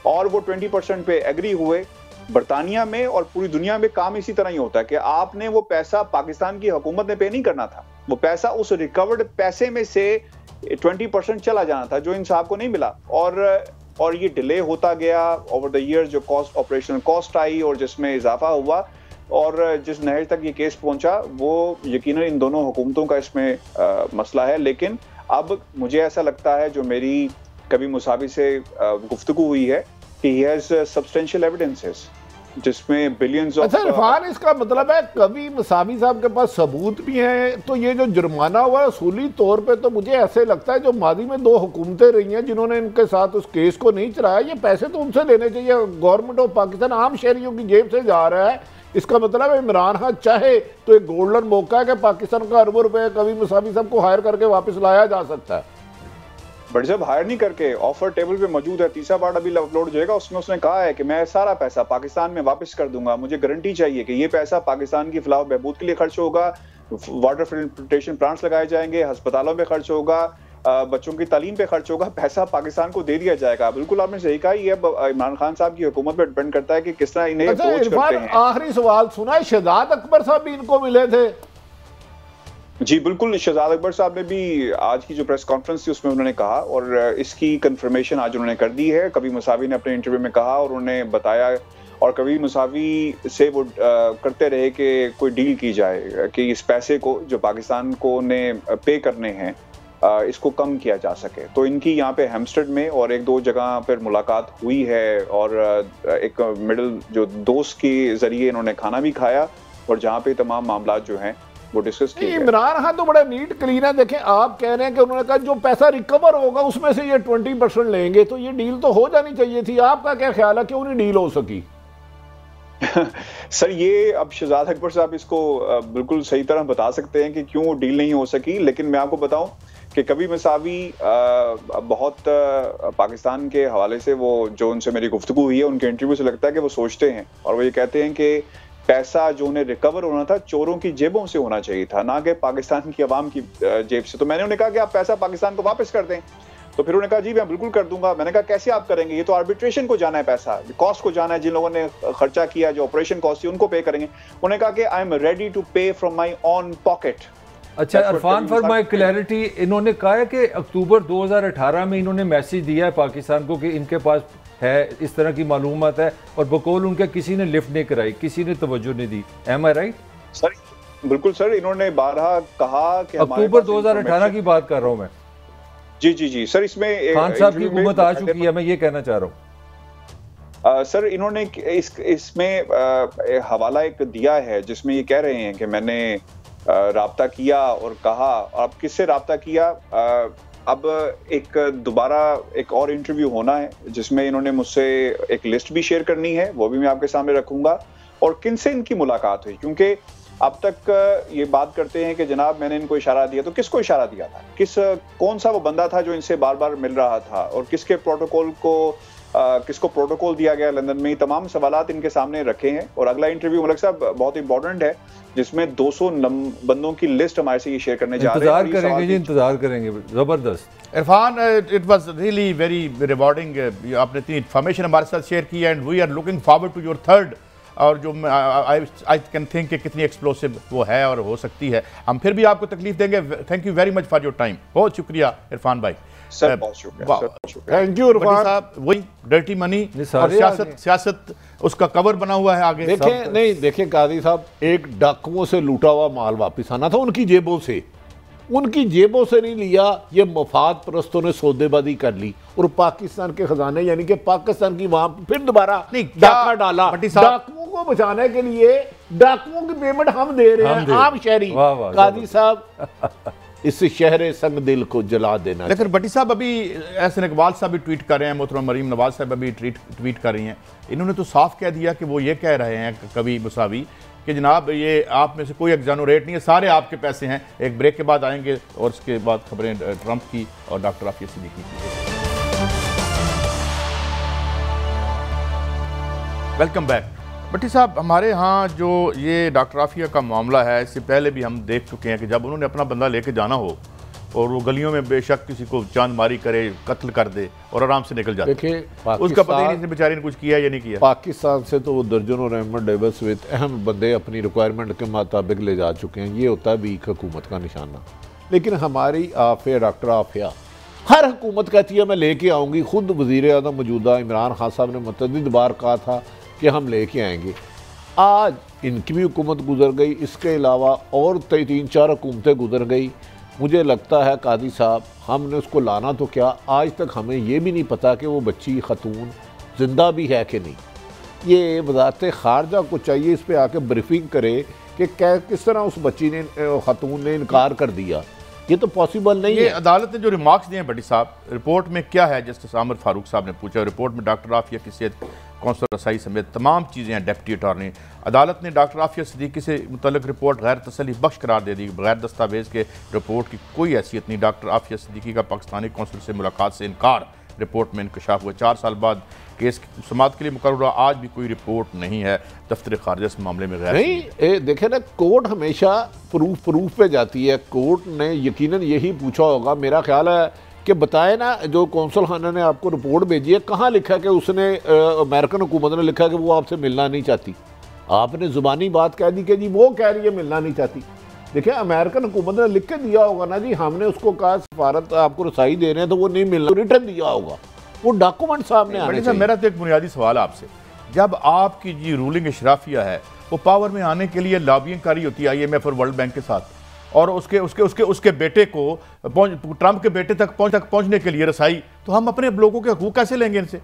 Speaker 8: और वो 20% पे एग्री हुए। बरतानिया में और पूरी दुनिया में काम इसी तरह ही होता है कि आपने वो पैसा पाकिस्तान की हुकूमत ने पे नहीं करना था, वो पैसा उस रिकवर्ड पैसे में से 20% चला जाना था जो इन साहब को नहीं मिला। और ये डिले होता गया ओवर द ईयर्स, जो कॉस्ट, ऑपरेशनल कॉस्ट आई और जिसमें इजाफा हुआ, और जिस नहज तक ये केस पहुंचा वो यकीनन इन दोनों हुकूमतों का इसमें मसला है। लेकिन अब मुझे ऐसा लगता है, जो मेरी कभी मुसावी से गुफ्तगू हुई है, कि ही हैज सब्सटेंशियल एविडेंसेस जिसमें बिलियंस ऑफ।
Speaker 2: अच्छा इरफान, इसका मतलब है कभी मुसावी साहब के पास सबूत भी हैं, तो ये जो जुर्माना हुआ है असूली तौर पे, तो मुझे ऐसे लगता है जो मादी में 2 हुकूमतें रही हैं जिन्होंने इनके साथ उस केस को नहीं चलाया, ये पैसे तो उनसे लेने चाहिए। गवर्नमेंट ऑफ पाकिस्तान आम शहरियों की जेब से जा रहा है। इसका मतलब है इमरान खान चाहे तो एक गोल्डन मौका है कि पाकिस्तान का अरबों रुपए कभी मुसावी साहब को हायर करके वापस लाया जा सकता है।
Speaker 8: बट जब हायर नहीं करके ऑफर टेबल पे मौजूद है, तीसरा पार्ट अभी अपलोड हो जाएगा, उसमें उसने कहा है कि मैं सारा पैसा पाकिस्तान में वापस कर दूंगा, मुझे गारंटी चाहिए कि ये पैसा पाकिस्तान की फलाह बहबूद के लिए खर्च होगा, वाटर फिल्ट्रेशन प्लांट्स लगाए जाएंगे, अस्पतालों पे खर्च होगा, बच्चों की तालीम पे खर्च होगा, पैसा पाकिस्तान को दे दिया जाएगा। बिल्कुल आपने सही कहा, ये इमरान खान साहब की हुकूमत पे डिपेंड करता है कि किस तरह इन्हें अप्रोच करते हैं।
Speaker 2: आखिरी सवाल सुना है, शहजाद अकबर साहब भी इनको मिले थे?
Speaker 8: जी बिल्कुल, शहजाद अकबर साहब ने भी आज की जो प्रेस कॉन्फ्रेंस थी उसमें उन्होंने कहा, और इसकी कंफर्मेशन आज उन्होंने कर दी है। कबीर मुसावी ने अपने इंटरव्यू में कहा और उन्होंने बताया, और कबीर मुसावी से वो करते रहे कि कोई डील की जाए कि इस पैसे को जो पाकिस्तान को ने पे करने हैं इसको कम किया जा सके। तो इनकी यहाँ पे हैम्स्टर्ड में और एक दो जगह पर मुलाकात हुई है, और एक मिडिल जो दोस्त के जरिए इन्होंने खाना भी खाया, और जहाँ पे तमाम मामला जो हैं वो डिस्कस किए गए।
Speaker 2: इमरान खान तो बड़ा नीट क्लीन है। देखें, आप कह रहे हैं कि उन्होंने कहा जो पैसा रिकवर होगा उसमें से ये 20% लेंगे, तो ये डील तो हो जानी चाहिए थी। आपका क्या ख्याल है, क्यों नहीं डील हो सकी?
Speaker 8: सर ये अब शहजाद अकबर साहब इसको बिल्कुल सही तरह बता सकते हैं कि क्यों डील नहीं हो सकी, लेकिन मैं आपको बताऊं कि कबीर मुसावी बहुत पाकिस्तान के हवाले से वो जो उनसे मेरी गुफ्तगू हुई है उनके इंटरव्यू से लगता है कि वो सोचते हैं, और वो ये कहते हैं कि पैसा जो उन्हें रिकवर होना था चोरों की जेबों से होना चाहिए था, ना कि पाकिस्तान की आवाम की जेब से। तो मैंने उन्हें कहा कि आप पैसा पाकिस्तान को वापस कर दें, तो फिर उन्होंने कहा जी मैं बिल्कुल कर दूंगा। मैंने कहा कैसे आप करेंगे, ये तो आर्बिट्रेशन को जाना है, पैसा कॉस्ट को जाना है, जिन लोगों ने खर्चा किया, जो ऑपरेशन कॉस्ट थी उनको पे करेंगे। उन्होंने कहा कि आई एम रेडी टू पे फ्रॉम माई ऑन पॉकेट।
Speaker 5: अच्छा इरफान, फॉर माई क्लैरिटी, इन्होंने कहा है कि अक्टूबर 2018 में इन्होंने मैसेज दिया है पाकिस्तान को कि इनके पास है इस तरह की मालूमात है, और बकौल उनके किसी ने लिफ्ट नहीं कराई, किसी ने तवज्जो नहीं दी। M I right?
Speaker 8: सर बिल्कुल सर, इन्होंने 12 कहा कि
Speaker 5: अक्टूबर 2018 की बात कर रहा हूं मैं।
Speaker 8: जी जी जी सर, इसमें
Speaker 5: खान साहब की हुकूमत आ चुकी है, मैं ये कहना चाह रहा हूँ।
Speaker 8: सर इन्होंने इसमें हवाला एक दिया है जिसमें ये कह रहे हैं कि मैंने राब्ता किया और कहा। अब किससे राब्ता किया? अब एक दोबारा एक और इंटरव्यू होना है जिसमें इन्होंने मुझसे एक लिस्ट भी शेयर करनी है, वो भी मैं आपके सामने रखूंगा, और किनसे इनकी मुलाकात हुई। क्योंकि अब तक ये बात करते हैं कि जनाब मैंने इनको इशारा दिया, तो किसको इशारा दिया था, कौन सा वो बंदा था जो इनसे बार बार मिल रहा था, और किसके प्रोटोकॉल को किसको प्रोटोकॉल दिया गया लंदन में, तमाम सवालात इनके सामने रखे हैं। और अगला इंटरव्यू मलिक साहब बहुत इंपॉर्टेंट है जिसमें 200 बंदों की लिस्ट हमारे से ये शेयर करने जा रहे हैं।
Speaker 5: इंतजार करेंगे जी, इंतजार करेंगे, जबरदस्त।
Speaker 1: Irfan, it was really very rewarding, आपने इतनी इन्फॉर्मेशन हमारे साथ शेयर की, and we are looking forward to your third, और जो आई कैन थिंक कि कितनी एक्सप्लोसिव वो है और हो सकती है। हम फिर भी आपको तकलीफ देंगे। Thank you very much for your time. बहुत शुक्रिया इरफान भाई।
Speaker 8: सर बहुत शुक्रिया,
Speaker 2: थैंक यू इरफान
Speaker 1: साहब। वही डर्टी मनी और सियासत उसका कवर बना हुआ है आगे।
Speaker 2: देखें नहीं, देखें काजी साहब, एक डाकुओं से लूटा हुआ माल वापस आना था उनकी जेबों से, उनकी जेबों से नहीं लिया। ये मफाद परस्तों ने सौदेबाजी कर ली और पाकिस्तान के खजाने यानी कि पाकिस्तान की वहां फिर दोबारा डाका डाला। डाकुओं को बचाने के लिए डाकुओं की पेमेंट हम दे रहे हैं, आम शहरी। काजी साहब इस शहर संग दिल को जला देना।
Speaker 1: लेकिन भट्टी साहब अभी एहसन इकबाल साहब भी ट्वीट कर रहे हैं, मोहतरम मरीम नवाज साहब अभी ट्वीट कर रही हैं। इन्होंने तो साफ कह दिया कि वो ये कह रहे हैं कबीर मुसावी कि जनाब ये आप में से कोई एग्जानोरेट नहीं है, सारे आपके पैसे हैं। एक ब्रेक के बाद आएंगे और उसके बाद खबरें ट्रंप की और डॉक्टर आफिया सिद्दीकी की। Welcome back. भट्टी साहब, हमारे यहाँ जो ये डॉक्टर आफिया का मामला है, इससे पहले भी हम देख चुके हैं कि जब उन्होंने अपना बंदा लेके जाना हो और वो गलियों में बेशक किसी को जान मारी करे, कत्ल कर दे और आराम से निकल जाए।
Speaker 2: देखिए
Speaker 1: उसका पता ही नहीं बेचारी ने कुछ किया या नहीं किया।
Speaker 2: पाकिस्तान से तो वो दर्जनों रहमत डेविस विद अहम बंदे अपनी रिक्वायरमेंट के मुताबिक ले जा चुके हैं। ये होता है वीक हुकूमत का निशाना। लेकिन हमारी आफिया, डॉक्टर आफिया, हर हुकूमत कहती है मैं लेके आऊँगी। खुद वज़ीर आज़म मौजूदा इमरान खान साहब ने मुतअद्दिद बार कहा था कि हम लेके आएंगे। आज इनकी भी हुकूमत गुजर गई, इसके अलावा और 3-4 हुकूमतें गुजर गई। मुझे लगता है कादी साहब हमने उसको लाना तो क्या, आज तक हमें ये भी नहीं पता कि वो बच्ची खतून जिंदा भी है कि नहीं। ये वज़ारत ख़ारजा को चाहिए इस पर आके ब्रीफिंग करे कि किस तरह उस बच्ची ने, खतून ने इनकार कर दिया। ये तो पॉसिबल नहीं है।
Speaker 1: अदालत ने जो रिमार्क्स दिए हैं भट्टी साहब, रिपोर्ट में क्या है, जस्टिस आमिर फारूक साहब ने पूछा, रिपोर्ट में डॉक्टर आफिया की सेहत, कौंसल रसाई समेत तमाम चीज़ें हैं। डिप्टी अटॉर्नी अदालत ने डॉक्टर आफिया सिद्दीकी से मुतल्लिक रिपोर्ट गैर तसल्ली बख्श करार दे दी। बगैर दस्तावेज़ के रिपोर्ट की कोई हैसियत नहीं। डॉक्टर आफिया सिद्दीकी का पाकिस्तानी कौंसल से मुलाकात से इनकार रिपोर्ट में इंकशाफ हुआ। 4 साल बाद केस समाअत के लिए मुकर्रर हुआ, आज भी कोई रिपोर्ट नहीं है। दफ्तर खारजा इस मामले में गैर
Speaker 2: नहीं। देखे ना, कोर्ट हमेशा प्रूफ पे जाती है। कोर्ट ने यकीनन यही पूछा होगा, मेरा ख्याल है कि बताए ना, जो कौंसल खाना ने आपको रिपोर्ट भेजी है, कहाँ लिखा कि उसने अमेरिकन हुकूमत ने लिखा कि वो आपसे मिलना नहीं चाहती। आपने ज़ुबानी बात कह दी कि जी वो कह रही है मिलना नहीं चाहती। देखिए अमेरिकन हुकूमत ने लिख के दिया होगा ना जी, हमने उसको कहा सफारत आपको रसाई दे रहे हैं तो वो नहीं मिलना, रिटर्न दिया होगा, वो डॉक्यूमेंट सामने आने चाहिए।
Speaker 1: मेरा तो एक बुनियादी सवाल आपसे, जब आपकी जी रूलिंग इशराफिया है वो पावर में आने के लिए लॉबिंग करी होती है IMF और वर्ल्ड बैंक के साथ, और उसके बेटे को ट्रंप के बेटे तक पहुंचने के लिए रसाई, तो हम अपने लोगों के हकूक कैसे लेंगे इनसे?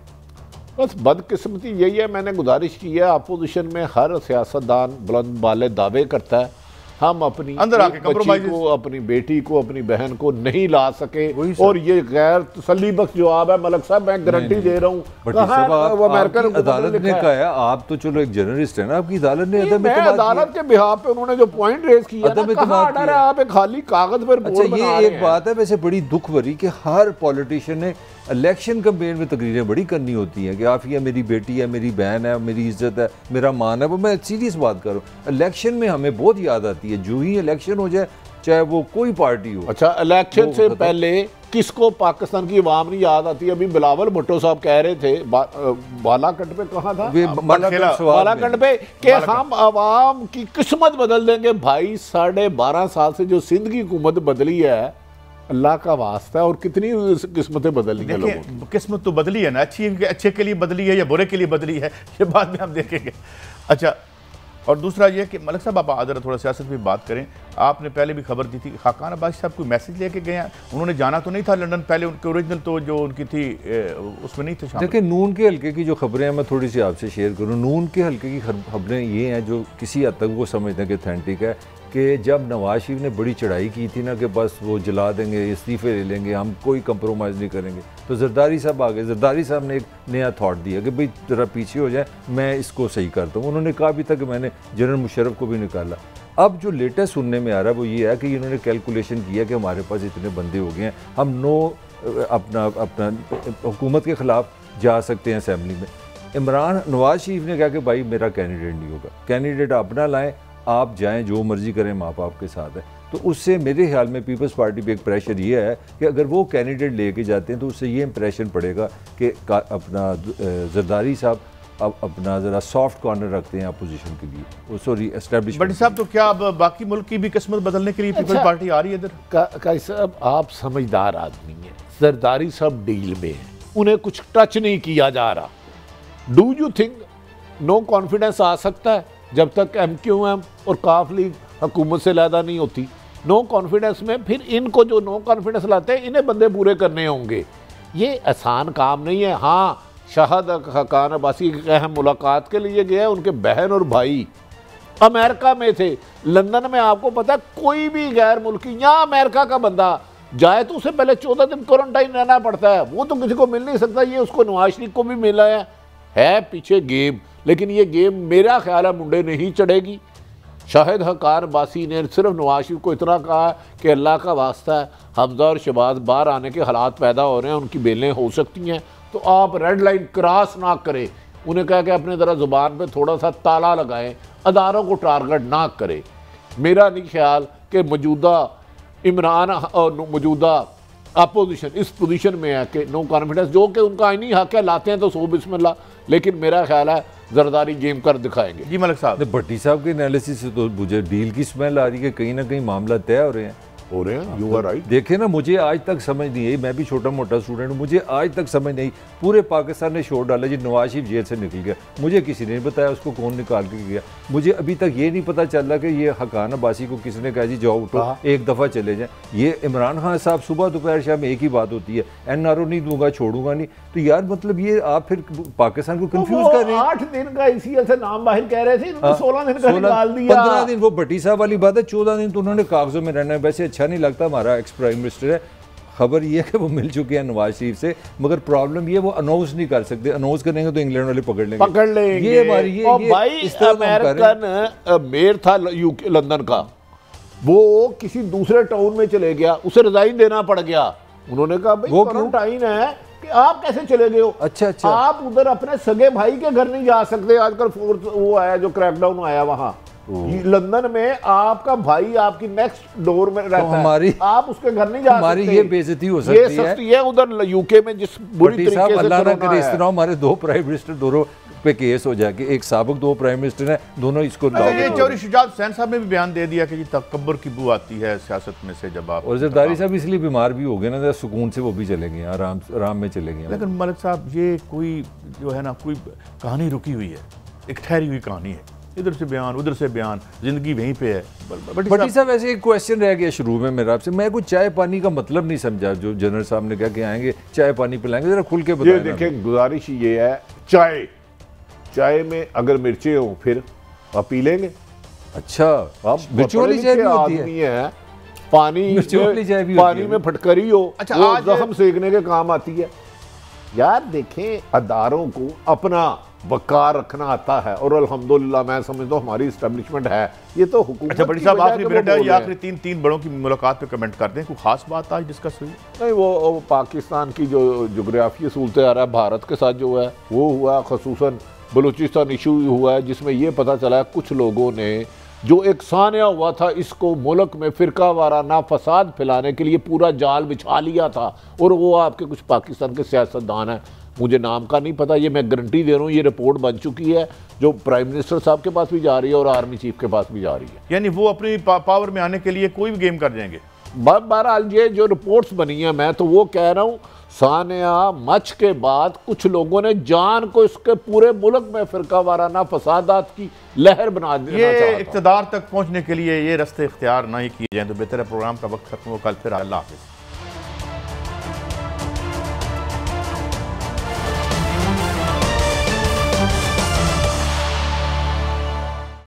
Speaker 2: बस बदकिस्मती यही है। मैंने गुजारिश की है, अपोजिशन में हर सियासतदान बुलंद बाले दावे करता है, हम अपनी
Speaker 1: अंदर आके
Speaker 2: बच्ची को, अपनी बेटी को, अपनी बहन को नहीं ला सके, और ये गैर तसल्ली बख्श जवाब है मलक साहब, मैं गारंटी दे रहा हूँ।
Speaker 5: अमेरिकन अदालत ने कहा है, आप तो चलो एक जर्नलिस्ट है ना, आपकी अदालत ने
Speaker 2: अदालत के बिहाफ पे उन्होंने जो पॉइंट रेज किया ना, आप एक खाली कागज पर।
Speaker 5: अच्छा, ये एक बात है वैसे बड़ी दुख भरी कि हर पॉलिटिशियन ने इलेक्शन कैंपेन में तकरीरें बड़ी करनी होती हैं कि आफिया मेरी बेटी है, मेरी बहन है, मेरी इज्जत है, मेरा मान है। वो मैं सीरियस बात करूँ, इलेक्शन में हमें बहुत याद आती है, जो ही इलेक्शन हो जाए चाहे वो कोई पार्टी हो।
Speaker 2: अच्छा, इलेक्शन से पहले किसको पाकिस्तान की आवाम नहीं याद आती? अभी बिलावल भुट्टो साहब कह रहे थे बालाकट पे, कहा था बालाकट पे, कि हम आवाम की किस्मत बदल देंगे। भाई 12.5 साल से जो सिंध की हुकूमत बदली है, अल्लाह का वास्ता, और कितनी किस्मतें बदली हैं लोगों की।
Speaker 1: किस्मत तो बदली है ना, अच्छे के लिए बदली है या बुरे के लिए बदली है, ये बाद में हम देखेंगे। अच्छा, और दूसरा ये कि मलिक साहब आप आदर थोड़ा सियासत में बात करें, आपने पहले भी खबर दी थी खाकान अब्बासी साहब कोई मैसेज लेके गए हैं, उन्होंने जाना तो नहीं था लंदन, पहले उनके ओरिजिनल तो जो उनकी थी उसमें नहीं थे।
Speaker 5: देखिए, नून के हल्के की जो खबरें हैं मैं थोड़ी सी आपसे शेयर करूँ। नून के हल्के की खबरें ये हैं जो किसी हद तक वो समझते हैं कि ऑथेंटिक है, कि जब नवाज शरीफ ने बड़ी चढ़ाई की थी ना कि बस वो जला देंगे, इस्तीफे ले लेंगे, हम कोई कंप्रोमाइज़ नहीं करेंगे, तो जरदारी साहब आ गए। जरदारी साहब ने एक नया थॉट दिया कि भाई ज़रा पीछे हो जाए, मैं इसको सही करता हूँ। उन्होंने कहा अभी तक मैंने जनरल मुशर्रफ को भी निकाला। अब जो लेटेस्ट सुनने में आ रहा है वो ये है कि इन्होंने कैलकुलेशन किया कि हमारे पास इतने बंदे हो गए हैं, हम अपना हुकूमत के ख़िलाफ़ जा सकते हैं असेंबली में। नवाज शरीफ ने कहा कि भाई मेरा कैंडिडेट नहीं होगा, कैंडिडेट अपना लाएँ, आप जाएं, जो मर्जी करें, माँ बाप के साथ है। तो उससे मेरे ख्याल में पीपल्स पार्टी पे एक प्रेशर ये है कि अगर वो कैंडिडेट लेके जाते हैं तो उससे ये इंप्रेशन पड़ेगा कि अपना जरदारी साहब अब अपना ज़रा सॉफ्ट कॉर्नर रखते हैं अपोजिशन के लिए, सॉरी एस्टैब्लिशमेंट।
Speaker 1: बट साहब, तो क्या अब बाकी मुल्क की भी किस्मत बदलने के लिए पीपल्स पार्टी आ रही है इधर?
Speaker 2: साहब, आप समझदार आदमी हैं, जरदारी साहब डील में है, उन्हें कुछ टच नहीं किया जा रहा। Do you think no confidence आ सकता है जब तक MQM और काफ लीग हुकूमत से लैदा नहीं होती? नो कॉन्फिडेंस में फिर इनको जो नो कॉन्फिडेंस लाते हैं, इन्हें बंदे पूरे करने होंगे। ये आसान काम नहीं है। हाँ, शाहद खाकान अब्बासी की अहम मुलाकात के लिए गया, उनके बहन और भाई अमेरिका में थे। लंदन में आपको पता है कोई भी गैर मुल्की या अमेरिका का बंदा जाए तो उसे पहले 14 दिन क्वारंटाइन रहना पड़ता है, वो तो किसी को मिल नहीं सकता। ये उसको नवाज शरीफ को भी मिला है पीछे गेम, लेकिन ये गेम मेरा ख्याल है मुंडे नहीं चढ़ेगी। शाहिद हकार अब्बासी ने सिर्फ नवाज शरीफ को इतना कहा कि अल्लाह का वास्ता है, हमजा और शहबाज बाहर आने के हालात पैदा हो रहे हैं, उनकी बेलें हो सकती हैं, तो आप रेड लाइन क्रॉस ना करें। उन्हें कहा कि अपने ज़रा ज़ुबान पे थोड़ा सा ताला लगाएं, अदारों को टारगेट ना करें। मेरा नहीं ख्याल कि मौजूदा इमरान और मौजूदा अपोजिशन इस पोजीशन में है कि नो कॉन्फिडेंस, जो कि उनका आईनी हक है, लाते हैं तो सो बिस्मिल्लाह, लेकिन मेरा ख्याल है जरदारी गेम कर दिखाएंगे।
Speaker 1: जी मलिक साहब,
Speaker 5: भट्टी साहब के एनालिसिस से तो मुझे डील की स्मेल आ रही है, कहीं ना कहीं मामला तय हो रहे हैं।
Speaker 2: You are right.
Speaker 5: देखे ना, मुझे आज तक समझ नहीं आई, मैं भी छोटा मोटा स्टूडेंट हूँ, मुझे आज तक समझ नहीं। पूरे पाकिस्तान ने शोर डाला जी नवाज शरीफ जेल से निकल गया, मुझे किसी ने नहीं बताया उसको कौन निकाल के गया। मुझे अभी तक ये नहीं पता चल रहा कि ये हकान अब्बासी को किसने कहा जी जाओ उठो एक दफ़ा चले जाएं। ये इमरान खान साहब सुबह दोपहर शाम एक ही बात होती है, NRO नहीं दूंगा, छोड़ूंगा नहीं। तो यार मतलब ये आप फिर पाकिस्तान को कंफ्यूज कर रहे हैं।
Speaker 2: 8 दिन का ICL से नाम बाहर कह रहे थे, 16 दिन का निकाल दिया।
Speaker 5: 15 दिन वो भट्टी साहब वाली बात है, 14 दिन तो उन्होंने कागजों में रहना है। वैसे अच्छा नहीं लगता, हमारा एक्स प्राइम मिनिस्टर है, खबर ये है कि वो मिल चुके हैं नवाज शरीफ से, मगर प्रॉब्लम ये वो अनाउंस नहीं कर सकते। अनाउंस करेंगे तो इंग्लैंड वाले पकड़ लेंगे।
Speaker 2: ये हमारी ये भाई अमेरिकन मेयर था यूके लंदन का, वो किसी दूसरे टाउन में चले गया, उसे रिजाइन देना पड़ गया। उन्होंने कहा भाई क्वारंटाइन है कि आप कैसे चले गए हो?
Speaker 5: अच्छा,
Speaker 2: आप उधर अपने सगे भाई के घर नहीं जा सकते। आजकल फोर्थ वो आया जो क्रैकडाउन आया वहां लंदन में, आपका भाई आपकी नेक्स्ट डोर में रहता है, आप उसके घर नहीं जा सकते।
Speaker 5: हमारी ये बेइज्जती हो सकती
Speaker 2: है उधर यूके में, जिस बुरी तरीके से
Speaker 5: अल्लाह ना करे इस तरह हमारे 2 प्राइम मिनिस्टर दोनों पे केस हो जाए कि एक साबिक 2 प्राइम मिनिस्टर हैं, दोनों इसको
Speaker 1: ये चौधरी शुजात हुसैन साहब ने भी बयान दे दिया कि जी तकब्बुर की बू आती है सियासत में से जब आप,
Speaker 5: और जरदारी साहब इसलिए बीमार भी हो गए ना, सुकून से वो भी चले गए, आराम में चले गए।
Speaker 1: लेकिन मलिक साहब ये कोई जो है ना कोई कहानी रुकी हुई है, एक ठहरी हुई कहानी है, इधर से बयान उधर से बयान, जिंदगी वहीं पे है।
Speaker 5: भट्टी साहब ऐसे एक क्वेश्चन रह गया शुरू में मेरा आपसे, मैं कोई चाय पानी का मतलब नहीं समझा जो जनरल साहब ने कहा कि आएंगे चाय पानी पिलाएंगे, जरा खुल के बताएं।
Speaker 2: ये देखें, गुजारिश ये है, चाय में अगर मिर्चें हो फिर आप पी लेंगे।
Speaker 5: अच्छा, आप मिर्चों वाली चाय भी होती है?
Speaker 2: पानी में फटकरी हो,
Speaker 1: अच्छा,
Speaker 2: वो जख्म सेकने के काम आती है। यार देखें, अदारों को अपना वकार रखना आता है और अल्हम्दुलिल्लाह मैं समझता हूँ हमारी एस्टेब्लिशमेंट है, ये तो हुकूमत।
Speaker 1: अच्छा बड़ी साहब, आखिरी मिनट है, ये आखिरी तीन बड़ों की मुलाकात पे कमेंट करते हैं, कोई खास बात आज डिस्कस हुई?
Speaker 2: नहीं, वो पाकिस्तान की जो जोग्राफी सूरत आ रहा है भारत के साथ जो है वो हुआ, खसूसन बलूचिस्तान इशू हुआ है, जिसमें ये पता चला है कुछ लोगों ने जो एक सानिया हुआ था इसको मुल्क में फिरका वाराना फसाद फैलाने के लिए पूरा जाल बिछा लिया था, और वो आपके कुछ पाकिस्तान के सियासतदान हैं, मुझे नाम का नहीं पता, ये मैं गारंटी दे रहा हूँ, ये रिपोर्ट बन चुकी है जो प्राइम मिनिस्टर साहब के पास भी जा रही है और आर्मी चीफ के पास भी जा रही है।
Speaker 1: यानी वो अपनी पावर में आने के लिए कोई भी गेम कर जाएंगे।
Speaker 2: बहरहाल ये जो रिपोर्ट्स बनी है, मैं तो वो कह रहा हूँ सानिया मच के बाद कुछ लोगों ने जान को इसके पूरे मुल्क में फिरका वाराना फसादात की लहर बना देना चाहा था।
Speaker 1: इक़्तिदार तक पहुंचने के लिए ये रास्ते इख्तियार ना ही किए जाएं तो बेहतर है। प्रोग्राम का वक्त खत्म हो, कल फिर अल्लाह हाफ़िज़।